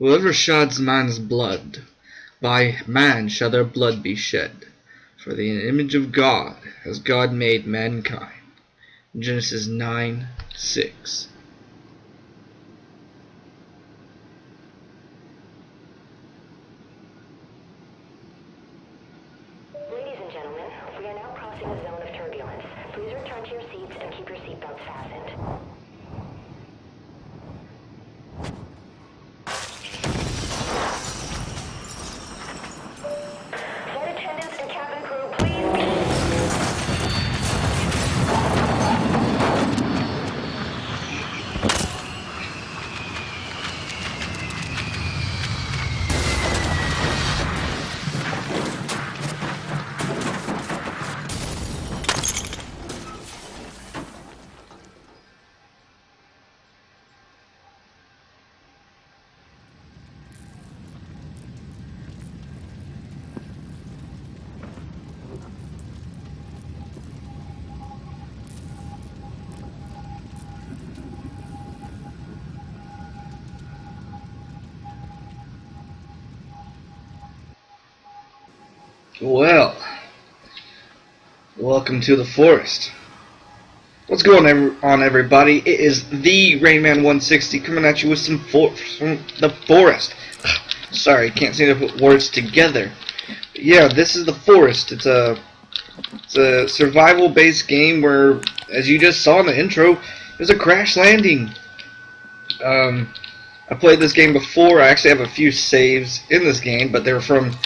Whoever sheds man's blood, by man shall their blood be shed. For the image of God has God made mankind. Genesis 9:6. Ladies and gentlemen, we are now crossing a zone of turbulence. Please return to your seats and keep your seatbelts fastened. Flight attendants and cabin crew, please. Well, welcome to the forest. What's going on, everybody? It is the Rainman160 coming at you with some from the forest. Sorry, can't seem to put words together. But yeah, this is the forest. It's a survival-based game where, as you just saw in the intro, there's a crash landing. I played this game before. I actually have a few saves in this game, but they're from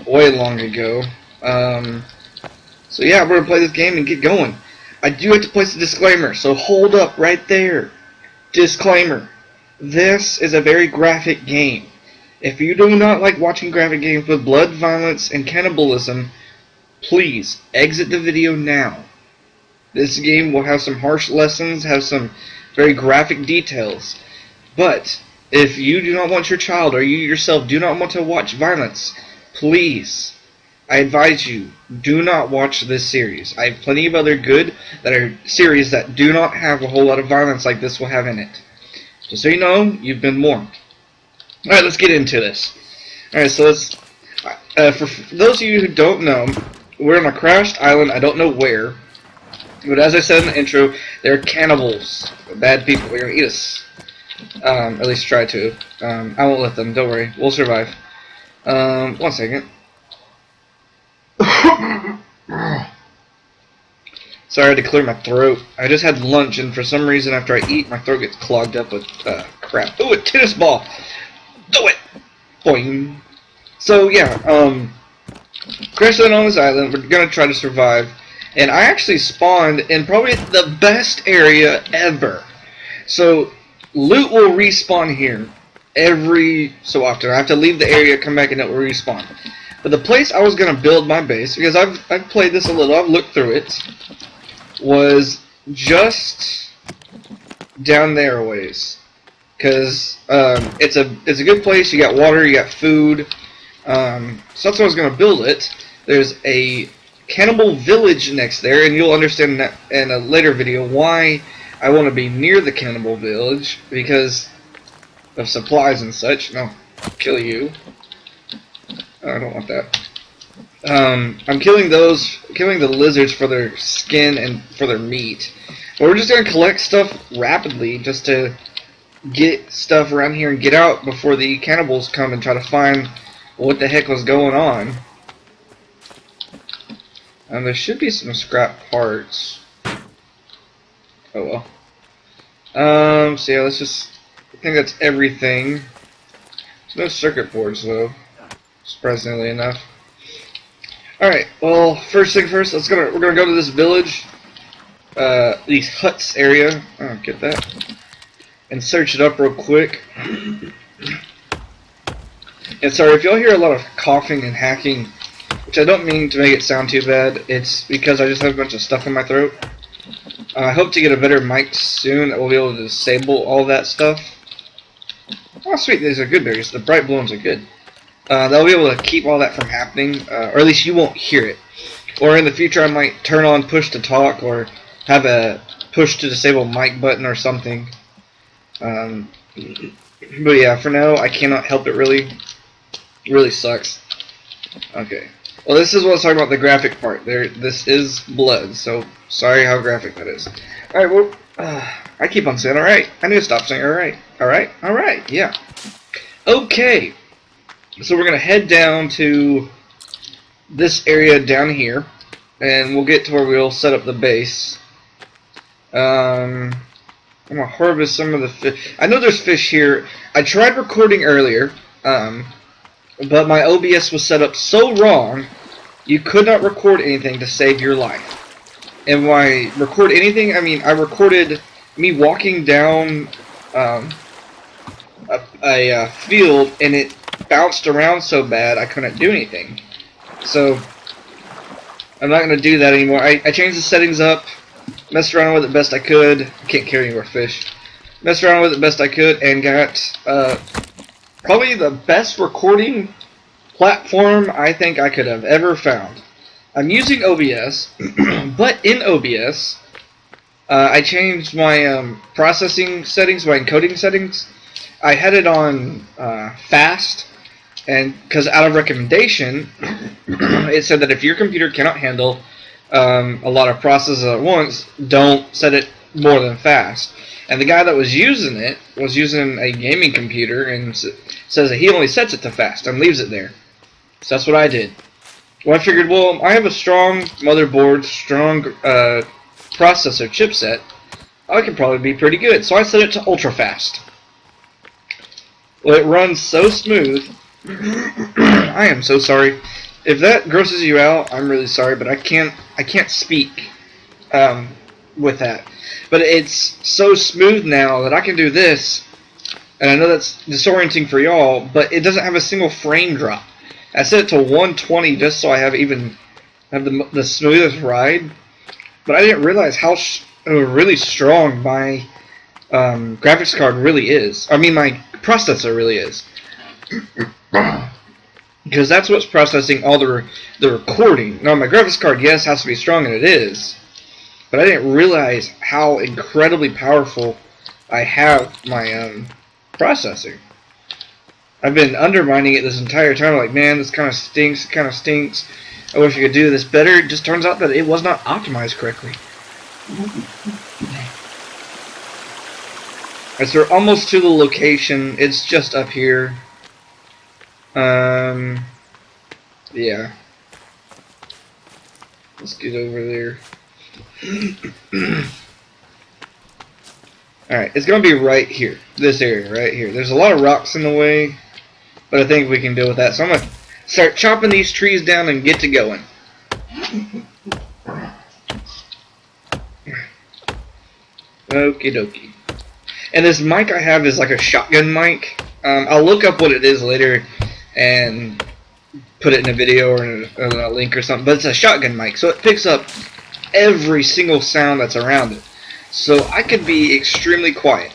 way long ago. So yeah, we're gonna play this game and get going. I do have to place a disclaimer, so hold up right there. Disclaimer: this is a very graphic game. If you do not like watching graphic games with blood, violence, and cannibalism, please exit the video now. This game will have some harsh lessons, have some very graphic details. But if you do not want your child or you yourself do not want to watch violence, please, I advise you, do not watch this series. I have plenty of other good series that do not have a whole lot of violence like this will have in it. Just so you know, you've been warned. Alright, let's get into this. Alright, so let's, for those of you who don't know, we're on a crashed island, I don't know where, but as I said in the intro, they're cannibals, bad people, they're going to eat us. At least try to. I won't let them, don't worry, we'll survive. 1 second. Sorry, I had to clear my throat. I just had lunch, and for some reason, after I eat, my throat gets clogged up with crap. Ooh, a tennis ball! Do it! Boing! So, yeah, crash landed on this island. We're gonna try to survive. And I actually spawned in probably the best area ever. So, loot will respawn here every so often. I have to leave the area, come back, and it will respawn. But the place I was going to build my base, because I've played this a little, I've looked through it, was just down there a ways. Because it's a good place, you got water, you got food, so that's why I was going to build it. There's a cannibal village next there, and you'll understand that in a later video why I want to be near the cannibal village, because of supplies and such. No, I'll kill you. I don't want that. I'm killing the lizards for their skin and for their meat. But we're just gonna collect stuff rapidly just to get stuff around here and get out before the cannibals come and try to find what the heck was going on. There should be some scrap parts. Oh well. So yeah, let's just, I think that's everything. There's no circuit boards though, surprisingly enough. Alright, well, first thing first, we're gonna go to this village, these huts area, oh, get that, and search it up real quick. And sorry if y'all hear a lot of coughing and hacking, which I don't mean to make it sound too bad, it's because I just have a bunch of stuff in my throat. I hope to get a better mic soon that will be able to disable all that stuff. Oh sweet, these are good berries. The bright blue ones are good. They'll be able to keep all that from happening, or at least you won't hear it. Or in the future I might turn on push to talk or have a push to disable mic button or something. But yeah, for now, I cannot help it really. It really sucks. Okay. Well, this is what I was talking about, the graphic part. This is blood, so sorry how graphic that is. Alright, well, I keep on saying alright. I need to stop saying alright. Alright? Alright, yeah. Okay. So we're going to head down to this area down here, and we'll get to where we'll set up the base. I'm going to harvest some of the fish. I know there's fish here. I tried recording earlier, but my OBS was set up so wrong, you could not record anything to save your life. And when I record anything, I mean, I recorded me walking down a field, and it bounced around so bad I couldn't do anything. So, I'm not going to do that anymore. I changed the settings up, messed around with it best I could. I can't carry any more fish. Messed around with it best I could, and got probably the best recording platform I think I could have ever found. I'm using OBS, but in OBS, I changed my processing settings, my encoding settings. I had it on fast, and because out of recommendation, it said that if your computer cannot handle a lot of processes at once, don't set it more than fast. And the guy that was using it was using a gaming computer and says that he only sets it to fast and leaves it there. So that's what I did. Well, I figured, well, I have a strong motherboard, strong processor chipset. I could probably be pretty good. So I set it to ultra fast. Well, it runs so smooth. I am so sorry. If that grosses you out, I'm really sorry, but I can't speak with that. But it's so smooth now that I can do this, and I know that's disorienting for y'all, but it doesn't have a single frame drop. I set it to 120 just so I have the smoothest ride, but I didn't realize how really strong my graphics card really is. I mean, my processor really is. Because that's what's processing all the recording. Now, my graphics card, yes, has to be strong, and it is. But I didn't realize how incredibly powerful I have my processor. I've been undermining it this entire time. Like, man, this kind of stinks. It kind of stinks. I wish I could do this better. It just turns out that it was not optimized correctly. Alright, so we're almost to the location. It's just up here. Yeah. Let's get over there. Alright, it's going to be right here. This area, right here. There's a lot of rocks in the way, but I think we can deal with that. So I'm going to start chopping these trees down and get to going. Okie dokie. And this mic I have is like a shotgun mic. I'll look up what it is later and put it in a video or in a link or something. But it's a shotgun mic, so it picks up every single sound that's around it. So I could be extremely quiet.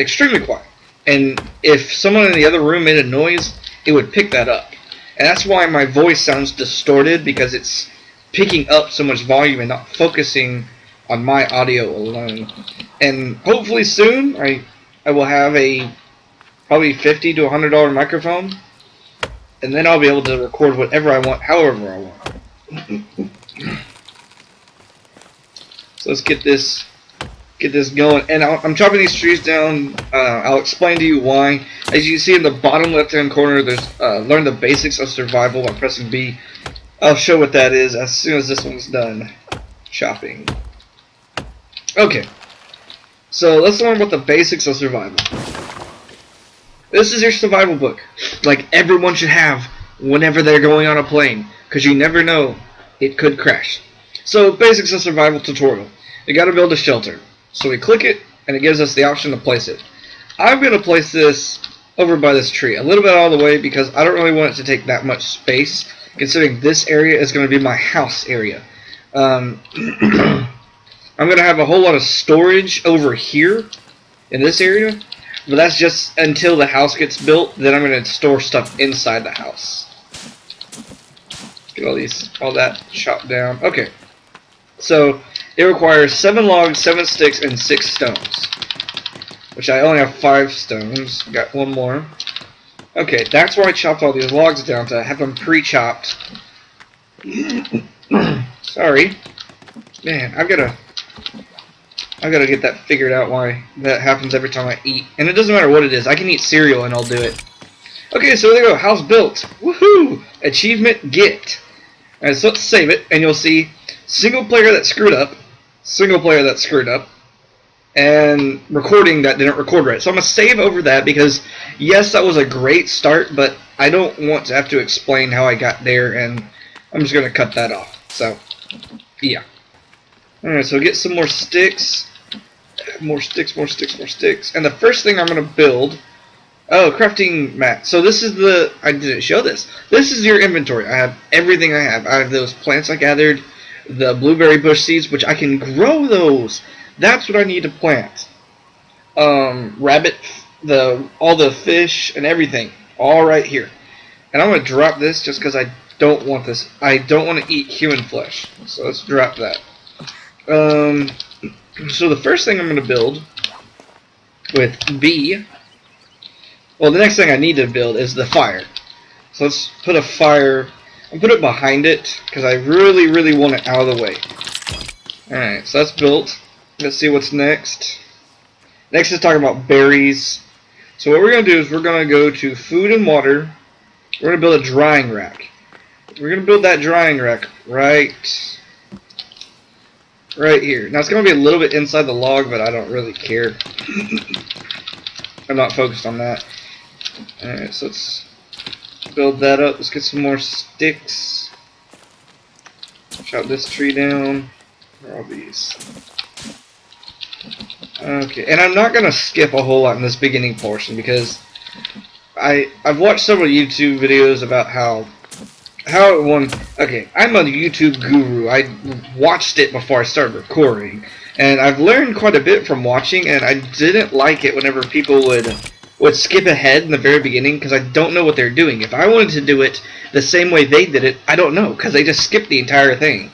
Extremely quiet. And if someone in the other room made a noise, it would pick that up. And that's why my voice sounds distorted, because it's picking up so much volume and not focusing on my audio alone. And hopefully soon I will have a probably $50 to $100 microphone, and then I'll be able to record whatever I want, however I want. So let's get this going. And I'm chopping these trees down. I'll explain to you why. As you see in the bottom left-hand corner, there's learn the basics of survival by pressing B. I'll show what that is as soon as this one's done chopping. Okay, so let's learn about the basics of survival. This is your survival book, like everyone should have whenever they're going on a plane, because you never know, it could crash. So, basics of survival tutorial. You gotta build a shelter. So we click it, and it gives us the option to place it. I'm gonna place this over by this tree, a little bit out of the way, because I don't really want it to take that much space, considering this area is gonna be my house area. I'm going to have a whole lot of storage over here in this area, but that's just until the house gets built. Then I'm going to store stuff inside the house. Get all that chopped down. Okay, so it requires 7 logs, 7 sticks, and 6 stones. which I only have 5 stones. Got 1 more. Okay, that's where I chopped all these logs down to have them pre-chopped. Sorry. Man, I've gotta get that figured out why that happens every time I eat. And it doesn't matter what it is. I can eat cereal and I'll do it. Okay, so there you go. House built. Woohoo! Achievement get. Alright, so let's save it, and you'll see single player that screwed up, single player that screwed up, and recording that didn't record right. So I'm going to save over that because, yes, that was a great start, but I don't want to have to explain how I got there, and I'm just going to cut that off. So, yeah. Alright, so get some more sticks. More sticks, more sticks, more sticks. And the first thing I'm going to build... Oh, crafting mat. So this is the... I didn't show this. This is your inventory. I have everything I have. I have those plants I gathered, the blueberry bush seeds, which I can grow those. That's what I need to plant. Rabbit, all the fish and everything. All right here. And I'm going to drop this just because I don't want this. I don't want to eat human flesh. So let's drop that. So the first thing I'm going to build with B... Well, the next thing I need to build is the fire. So let's put a fire... I'll put it behind it, because I really, really want it out of the way. Alright, so that's built. Let's see what's next. Next is talking about berries. So what we're going to do is we're going to go to food and water. We're going to build a drying rack. We're going to build that drying rack right here. Now it's going to be a little bit inside the log, but I don't really care. I'm not focused on that. Alright, so let's build that up. Let's get some more sticks. Chop this tree down. Where are all these? Okay, and I'm not going to skip a whole lot in this beginning portion because I've watched several YouTube videos about how one... Okay, I'm a YouTube guru. I watched it before I started recording. And I've learned quite a bit from watching, and I didn't like it whenever people would skip ahead in the very beginning because I don't know what they're doing. If I wanted to do it the same way they did it, I don't know because they just skipped the entire thing.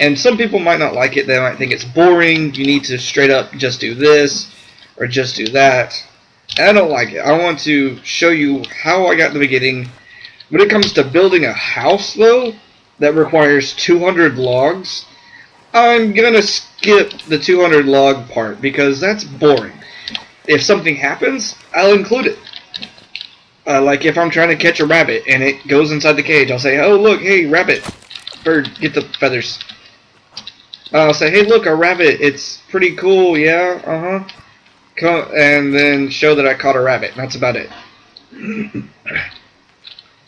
And some people might not like it. They might think it's boring. You need to straight up just do this or just do that. And I don't like it. I want to show you how I got in the beginning. When it comes to building a house, though, that requires 200 logs, I'm going to skip the 200 log part because that's boring. If something happens, I'll include it. Like if I'm trying to catch a rabbit and it goes inside the cage, I'll say, oh look, hey rabbit, bird, get the feathers. I'll say, hey look, a rabbit, it's pretty cool, yeah, and then show that I caught a rabbit. That's about it. Come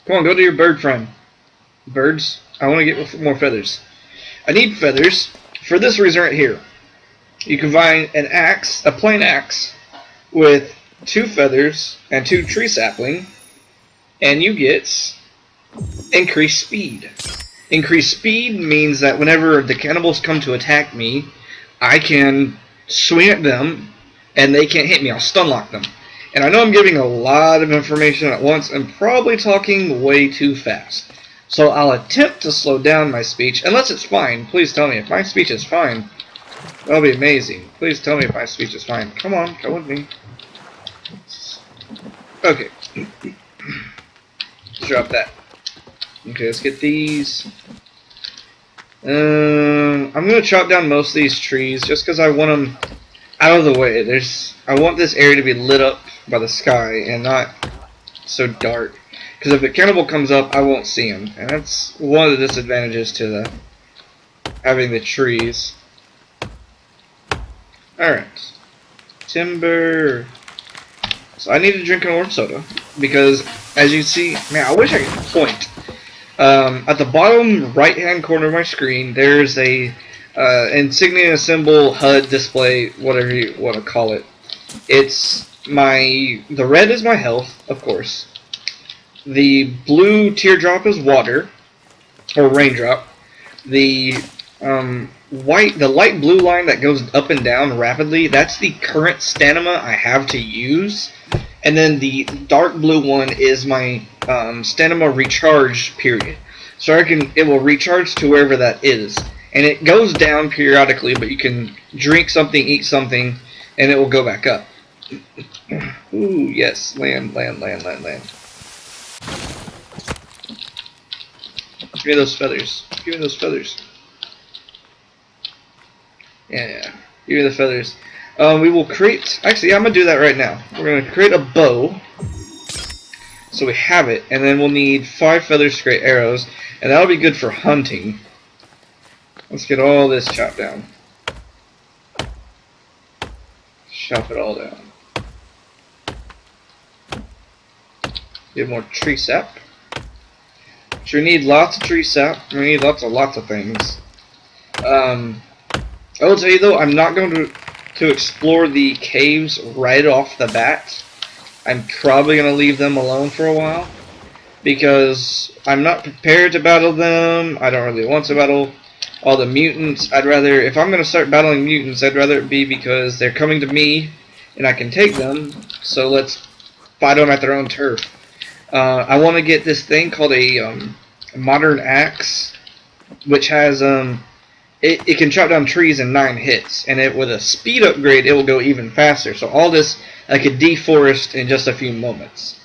on, go to your bird friend. Birds, I want to get more feathers. I need feathers for this reason right here. You combine an axe, a plain axe, with 2 feathers and 2 tree sapling, and you get increased speed. Increased speed means that whenever the cannibals come to attack me, I can swing at them and they can't hit me. I'll stun lock them. And I know I'm giving a lot of information at once and probably talking way too fast. So I'll attempt to slow down my speech, unless it's fine. Please tell me if my speech is fine. That'll be amazing. Please tell me if my speech is fine. Come on, come with me. Okay. Let's drop that. Okay, let's get these. I'm going to chop down most of these trees just because I want them out of the way. I want this area to be lit up by the sky and not so dark. Because if a cannibal comes up, I won't see him. And that's one of the disadvantages to having the trees. Alright. Timber. So I need to drink an orange soda. Because, as you see... Man, I wish I could point. At the bottom right-hand corner of my screen, there's a insignia symbol, HUD display, whatever you want to call it. It's the red is my health, of course. The blue teardrop is water, or raindrop. The light blue line that goes up and down rapidly, that's the current stamina I have to use. And then the dark blue one is my stamina recharge period. So it will recharge to wherever that is. And it goes down periodically, but you can drink something, eat something, and it will go back up. Ooh, yes, land. Give me those feathers. Give me those feathers. Yeah. Give me the feathers. We will create... Actually, yeah, I'm going to do that right now. We're going to create a bow. So we have it. And then we'll need 5 feathers to create arrows. And that'll be good for hunting. Let's get all this chopped down. Chop it all down. Get more tree sap. So we need lots of tree sap. We need lots of things. I will tell you though, I'm not going to explore the caves right off the bat. I'm probably going to leave them alone for a while. Because I'm not prepared to battle them. I don't really want to battle all the mutants. I'd rather, if I'm going to start battling mutants, I'd rather it be because they're coming to me and I can take them. So let's fight them at their own turf. I want to get this thing called a modern axe, which has it can chop down trees in 9 hits, and with a speed upgrade, it will go even faster. So all this I could deforest in just a few moments,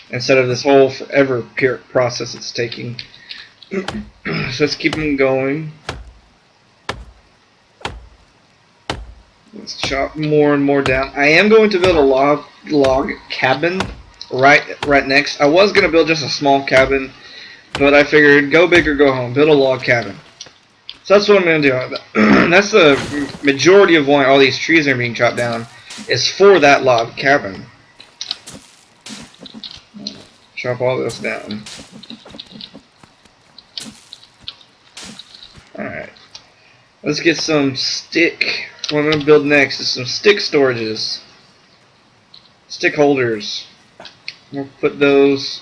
instead of this whole forever process it's taking. So let's keep them going. Let's chop more and more down. I am going to build a log cabin right next. I was going to build just a small cabin, but I figured go big or go home. Build a log cabin. So that's what I'm going to do. That's the majority of why all these trees are being chopped down, is for that log cabin. Chop all this down. Alright. Let's get some stick. What I'm going to build next is some stick storages. Stick holders. We'll put those.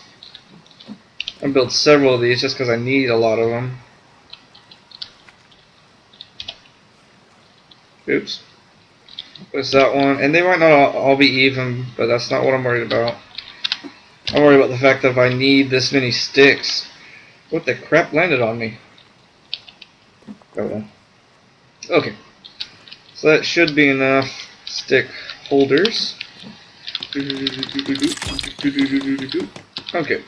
I'll build several of these just because I need a lot of them. Oops. There's that one. And they might not all be even, but that's not what I'm worried about. I'm worried about the fact that if I need this many sticks. What the crap landed on me? Got one. Okay. So that should be enough stick holders. Okay.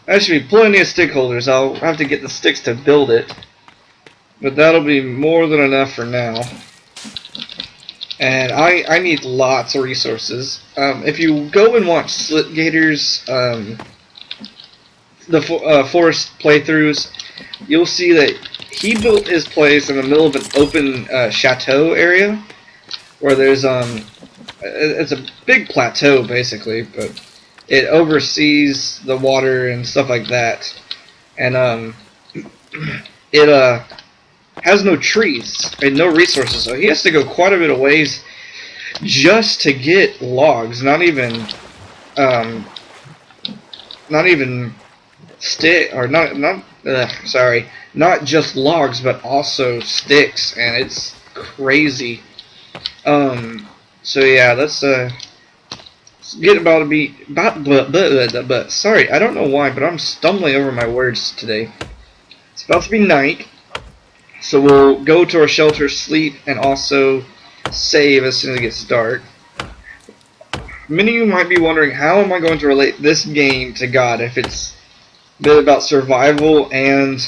That should be plenty of stick holders. I'll have to get the sticks to build it, but that'll be more than enough for now. And I need lots of resources. If you go and watch Slipgator's forest playthroughs, you'll see that he built his place in the middle of an open chateau area, where there's it's a big plateau basically, but it oversees the water and stuff like that, and it has no trees and no resources, so he has to go quite a bit of ways just to get logs. Not even stick, or not just logs, but also sticks, and it's crazy. So yeah, let's get about to be but sorry, I don't know why, but I'm stumbling over my words today. It's about to be night, so we'll go to our shelter, sleep, and also save as soon as it gets dark. Many of you might be wondering, how am I going to relate this game to God if it's a bit about survival and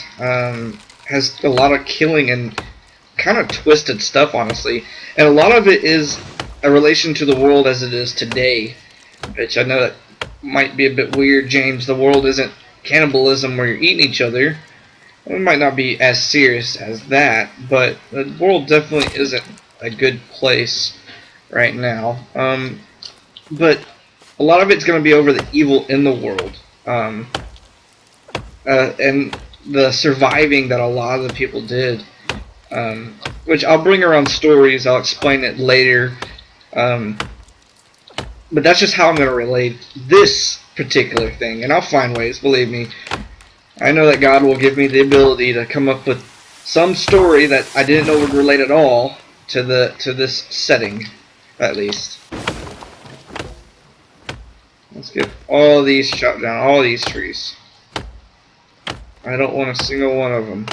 has a lot of killing and kind of twisted stuff, honestly. And a lot of it is a relation to the world as it is today, which I know that might be a bit weird, James. The world isn't cannibalism where you're eating each other. It might not be as serious as that, but the world definitely isn't a good place right now. But a lot of it's going to be over the evil in the world, and the surviving that a lot of the people did, which I'll bring around stories. I'll explain it later, but that's just how I'm going to relate this particular thing, and I'll find ways, believe me. I know that God will give me the ability to come up with some story that I didn't know would relate at all to this setting, at least. Let's get all these chopped down, all these trees. I don't want a single one of them.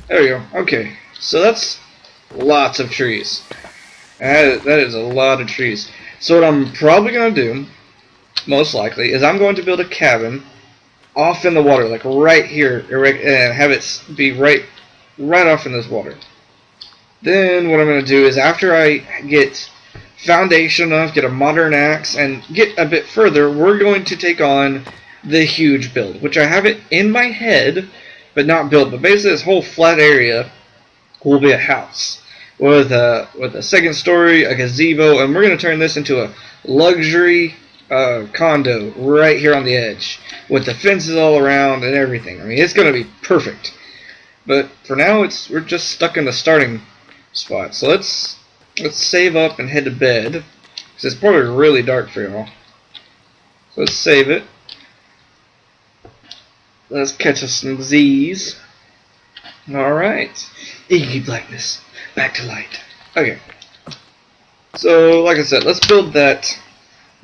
There we go. Okay, so that's lots of trees. That is a lot of trees. So what I'm probably going to do, most likely, is I'm going to build a cabin off in the water, like right here, and have it be right off in this water. Then what I'm going to do is, after I get foundation enough, get a modern axe, and get a bit further, we're going to take on the huge build, which I have it in my head, but not built. But basically, this whole flat area will be a house with a second story, a gazebo, and we're going to turn this into a luxury condo right here on the edge with the fences all around and everything. I mean, it's going to be perfect. But for now, we're just stuck in the starting spot. So let's save up and head to bed, because it's probably really dark for y'all. So let's save it. Let's catch us some Z's. Alright. Iggy blackness. Back to light. Okay. So, like I said, let's build that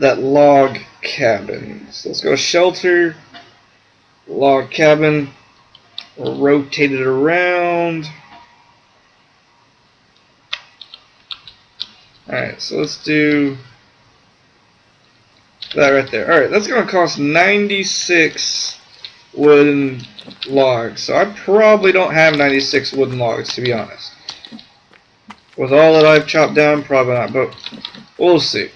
log cabin. So let's go shelter, log cabin. We'll rotate it around. Alright, so let's do that right there. Alright, that's going to cost 96 wooden logs. So I probably don't have 96 wooden logs, to be honest. With all that I've chopped down, probably not, but we'll see.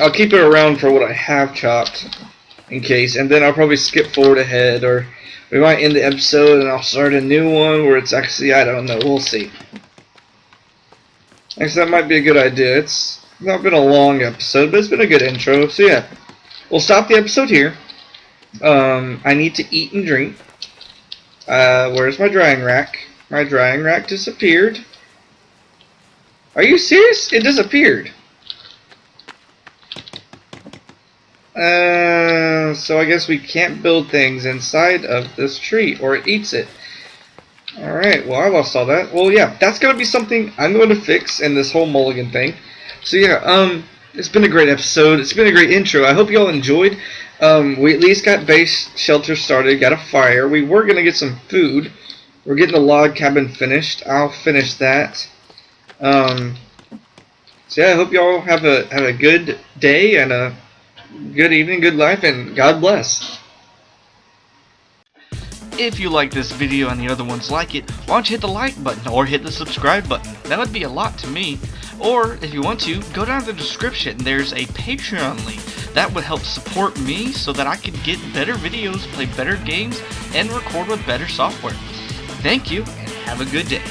I'll keep it around for what I have chopped, in case, and then I'll probably skip forward ahead, or we might end the episode and I'll start a new one where it's actually, I don't know, we'll see. Actually, that might be a good idea. It's not been a long episode, but it's been a good intro, so yeah. We'll stop the episode here. I need to eat and drink. Where's my drying rack? My drying rack disappeared. Are you serious? It disappeared. So I guess we can't build things inside of this tree, or it eats it. Alright, well, I lost all that. Well, yeah, that's going to be something I'm going to fix in this whole mulligan thing. So yeah, it's been a great episode. It's been a great intro. I hope you all enjoyed. We at least got base shelter started, got a fire. We were going to get some food. We're getting the log cabin finished. I'll finish that. So yeah, I hope you all have a good day and a good evening, good life, and God bless. If you like this video and the other ones like it, why don't you hit the like button or hit the subscribe button? That would be a lot to me. Or, if you want to, go down to the description. There's a Patreon link. That would help support me so that I can get better videos, play better games, and record with better software. Thank you, and have a good day.